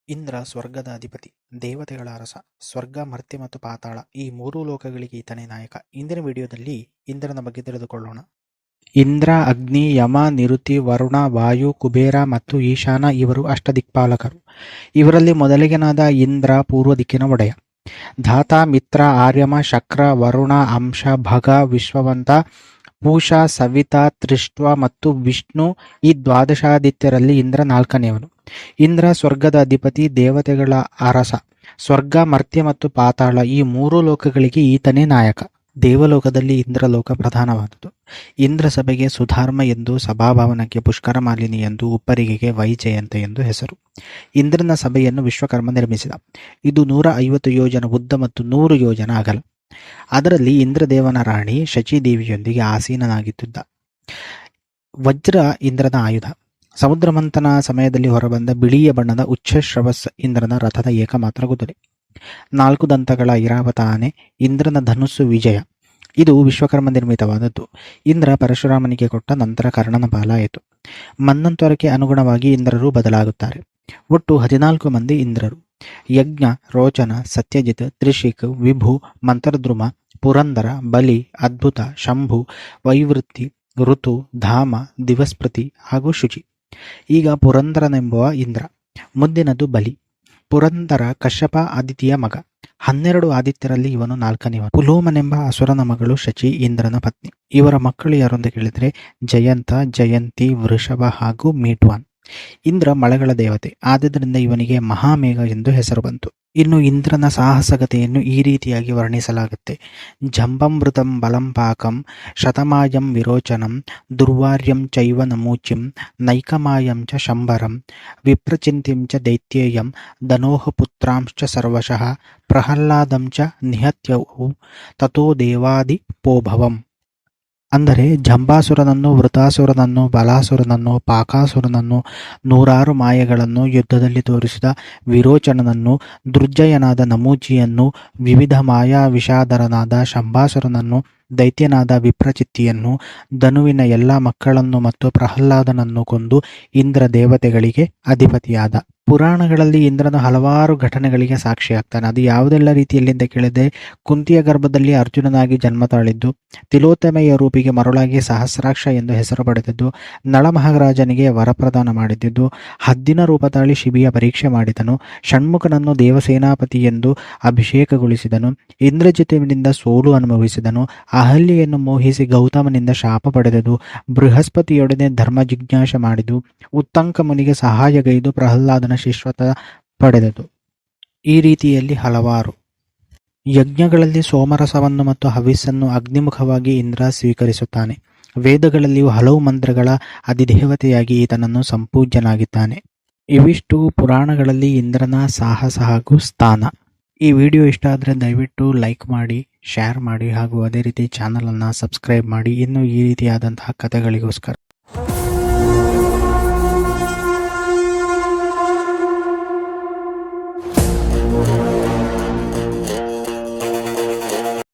ಇಂದ್ರ ಸ್ವರ್ಗದ ಅಧಿಪತಿ, ದೇವತೆಗಳ ಅರಸ. ಸ್ವರ್ಗ, ಮರ್ತ್ಯ ಮತ್ತು ಪಾತಾಳ ಈ ಮೂರೂ ಲೋಕಗಳಿಗೆ ಈತನೇ ನಾಯಕ. ಇಂದಿನ ವಿಡಿಯೋದಲ್ಲಿ ಇಂದ್ರನ ಬಗ್ಗೆ ತಿಳಿದುಕೊಳ್ಳೋಣ. ಇಂದ್ರ, ಅಗ್ನಿ, ಯಮ, ನಿರುತಿ, ವರುಣ, ವಾಯು, ಕುಬೇರ ಮತ್ತು ಈಶಾನ ಇವರು ಅಷ್ಟದಿಕ್ಪಾಲಕರು. ಇವರಲ್ಲಿ ಮೊದಲಿಗನಾದ ಇಂದ್ರ ಪೂರ್ವ ದಿಕ್ಕಿನ ಒಡೆಯ. ಧಾತ, ಮಿತ್ರ, ಆರ್ಯಮ, ಶಕ್ರ, ವರುಣ, ಅಂಶ, ಭಗ, ವಿಶ್ವವಂತ, ಪೂಷ, ಸವಿತಾ, ತ್ರಿಷ್ಟ್ವ ಮತ್ತು ವಿಷ್ಣು ಈ ದ್ವಾದಶಾದಿತ್ಯರಲ್ಲಿ ಇಂದ್ರ ನಾಲ್ಕನೆಯವನು. ಇಂದ್ರ ಸ್ವರ್ಗದ ಅಧಿಪತಿ, ದೇವತೆಗಳ ಅರಸ. ಸ್ವರ್ಗ, ಮರ್ತ್ಯ ಮತ್ತು ಪಾತಾಳ ಈ ಮೂರು ಲೋಕಗಳಿಗೆ ಈತನೇ ನಾಯಕ. ದೇವಲೋಕದಲ್ಲಿ ಇಂದ್ರಲೋಕ ಪ್ರಧಾನವಾದುದು. ಇಂದ್ರ ಸಭೆಗೆ ಸುಧಾರ್ಮ ಎಂದು, ಸಭಾಭವನಕ್ಕೆ ಪುಷ್ಕರ ಮಾಲಿನಿ ಎಂದು, ಉಪ್ಪರಿಗೆಗೆ ವೈಜಯಂತ ಎಂದು ಹೆಸರು. ಇಂದ್ರನ ಸಭೆಯನ್ನು ವಿಶ್ವಕರ್ಮ ನಿರ್ಮಿಸಿದ. ಇದು 150 ಯೋಜನ ಉದ್ದ ಮತ್ತು 100 ಯೋಜನ ಅಗಲ. ಅದರಲ್ಲಿ ಇಂದ್ರದೇವನ ರಾಣಿ ಶಚೀದೇವಿಯೊಂದಿಗೆ ಆಸೀನನಾಗಿದ್ದ. ವಜ್ರ ಇಂದ್ರನ ಆಯುಧ. ಸಮುದ್ರ ಮಂಥನ ಸಮಯದಲ್ಲಿ ಹೊರಬಂದ ಬಿಳಿಯ ಬಣ್ಣದ ಉಚ್ಛ್ರವಸ್ ಇಂದ್ರನ ರಥದ ಏಕಮಾತ್ರ ಕುದುರೆ. 4 ದಂತಗಳ ಐರಾವತ ಆನೆ ಇಂದ್ರನ ಧನುಸ್ಸು ವಿಜಯ. ಇದು ವಿಶ್ವಕರ್ಮ ನಿರ್ಮಿತವಾದದ್ದು. ಇಂದ್ರ ಪರಶುರಾಮನಿಗೆ ಕೊಟ್ಟ ನಂತರ ಕರ್ಣನ ಪಾಲಾಯಿತು. ಮನ್ವಂತರಕ್ಕೆ ಅನುಗುಣವಾಗಿ ಇಂದ್ರರು ಬದಲಾಗುತ್ತಾರೆ. ಒಟ್ಟು 14 ಮಂದಿ ಇಂದ್ರರು. ಯಜ್ಞ, ರೋಚನ, ಸತ್ಯಜಿತ್, ತ್ರಿಶಿಕ್, ವಿಭು, ಮಂತ್ರದ್ರುಮ, ಪುರಂದರ, ಬಲಿ, ಅದ್ಭುತ, ಶಂಭು, ವೈವೃತ್ತಿ, ಋತು, ಧಾಮ, ದಿವಸ್ಪೃತಿ ಹಾಗೂ ಶುಚಿ. ಈಗ ಪುರಂದರನೆಂಬುವ ಇಂದ್ರ. ಮುಂದಿನದು ಬಲಿ. ಪುರಂದರ ಕಶ್ಯಪ ಆದಿತಿಯ ಮಗ. 12 ಆದಿತ್ಯರಲ್ಲಿ ಇವನು 4ನೆಯವನು. ಪುಲೋಮನೆಂಬ ಅಸುರನ ಮಗಳು ಶಚಿ ಇಂದ್ರನ ಪತ್ನಿ. ಇವರ ಮಕ್ಕಳು ಯಾರೊಂದು ಕೇಳಿದರೆ ಜಯಂತ, ಜಯಂತಿ, ವೃಷಭ ಹಾಗೂ ಮೀಟ್ವಾನ್. ಇಂದ್ರ ಮಳೆಗಳ ದೇವತೆ, ಆದ್ದರಿಂದ ಇವನಿಗೆ ಮಹಾಮೇಘ ಎಂದು ಹೆಸರು ಬಂತು. ಇನ್ನು ಇಂದ್ರನ ಸಾಹಸಗತೆಯನ್ನು ಈ ರೀತಿಯಾಗಿ ವರ್ಣಿಸಲಾಗುತ್ತೆ. ಜಂಬಮೃತಂ ಬಲಂ ಪಾಕಂ ಶತಮಾಯಂ ವಿರೋಚನಂ ದುರ್ವಾರ್ಯಂ ಚೈವ ನಮೂಚಿಂ ನೈಕಮಾಯಂ ಚ ಶಂಬರಂ ವಿಪ್ರಚಿಂತಿಂ ಚ ದೈತ್ಯೇಯಂ ಧನೋಃ ಪುತ್ರಾಂಶ್ಚ ಸರ್ವಶಃ ಪ್ರಹ್ಲಾದಂ ಚ ನಿಹತ್ಯವು ತಥೋ ದೇವಾದಿಪೋಭವಂ. ಅಂದರೆ ಜಂಬಾಸುರನನ್ನು, ವೃತಾಸುರನನ್ನು, ಬಲಾಸುರನನ್ನು, ಪಾಕಾಸುರನನ್ನು, 106 ಮಾಯೆಗಳನ್ನು ಯುದ್ಧದಲ್ಲಿ ತೋರಿಸಿದ ವಿರೋಚನನನ್ನು, ದುರ್ಜಯನಾದ ನಮೂಚಿಯನ್ನು, ವಿವಿಧ ಮಾಯಾ ವಿಷಾದರನಾದ ಶಂಬಾಸುರನನ್ನು, ದೈತ್ಯನಾದ ವಿಪ್ರಚಿತ್ತಿಯನ್ನು, ಧನುವಿನ ಎಲ್ಲ ಮಕ್ಕಳನ್ನು ಮತ್ತು ಪ್ರಹ್ಲಾದನನ್ನು ಕೊಂದು ಇಂದ್ರ ದೇವತೆಗಳಿಗೆ ಅಧಿಪತಿಯಾದ. ಪುರಾಣಗಳಲ್ಲಿ ಇಂದ್ರನ ಹಲವಾರು ಘಟನೆಗಳಿಗೆ ಸಾಕ್ಷಿಯಾಗ್ತಾನೆ. ಅದು ಯಾವುದೆಲ್ಲ ರೀತಿಯಲ್ಲಿ ಅಂತ ಕೇಳಿದರೆ, ಕುಂತಿಯ ಗರ್ಭದಲ್ಲಿ ಅರ್ಜುನನಾಗಿ ಜನ್ಮ ತಾಳಿದ್ದು, ತಿಲೋತ್ತಮೆಯ ರೂಪಿಗೆ ಮರುಳಾಗಿ ಸಹಸ್ರಾಕ್ಷ ಎಂದು ಹೆಸರು ಪಡೆದದ್ದು, ನಳ ಮಹಾರಾಜನಿಗೆ ವರಪ್ರದಾನ ಮಾಡಿದ್ದು, ಹದ್ದಿನ ರೂಪ ತಾಳಿ ಶಿಬಿಯ ಪರೀಕ್ಷೆ ಮಾಡಿದನು, ಷಣ್ಮುಖನನ್ನು ದೇವಸೇನಾಪತಿ ಎಂದು ಅಭಿಷೇಕಗೊಳಿಸಿದನು, ಇಂದ್ರಜಿತುವಿನಿಂದ ಸೋಲು ಅನುಭವಿಸಿದನು, ಅಹಲ್ಯೆಯನ್ನು ಮೋಹಿಸಿ ಗೌತಮನಿಂದ ಶಾಪ ಪಡೆದದು, ಬೃಹಸ್ಪತಿಯೊಡನೆ ಧರ್ಮ ಜಿಜ್ಞಾಸೆ ಮಾಡಿದು, ಉತ್ತಂಕ ಮುನಿಗೆ ಸಹಾಯಗೈದು ಪ್ರಹ್ಲಾದನ ಶಿಷ್ಯತ್ವ ಪಡೆದದು. ಈ ರೀತಿಯಲ್ಲಿ ಹಲವಾರು ಯಜ್ಞಗಳಲ್ಲಿ ಸೋಮರಸವನ್ನು ಮತ್ತು ಹವಿಸ್ಸನ್ನು ಅಗ್ನಿಮುಖವಾಗಿ ಇಂದ್ರ ಸ್ವೀಕರಿಸುತ್ತಾನೆ. ವೇದಗಳಲ್ಲಿಯೂ ಹಲವು ಮಂತ್ರಗಳ ಅಧಿದೇವತೆಯಾಗಿ ಈತನನ್ನು ಸಂಪೂಜ್ಯನಾಗಿದ್ದಾನೆ. ಇವಿಷ್ಟು ಪುರಾಣಗಳಲ್ಲಿ ಇಂದ್ರನ ಸಾಹಸ ಹಾಗೂ ಸ್ಥಾನ. ಈ ವಿಡಿಯೋ ಇಷ್ಟ ಆದರೆ ದಯವಿಟ್ಟು ಲೈಕ್ ಮಾಡಿ, ಶೇರ್ ಮಾಡಿ ಹಾಗೂ ಅದೇ ರೀತಿ ಚಾನಲನ್ನು ಸಬ್ಸ್ಕ್ರೈಬ್ ಮಾಡಿ. ಇನ್ನೂ ಈ ರೀತಿಯಾದಂತಹ ಕಥೆಗಳಿಗೋಸ್ಕರ.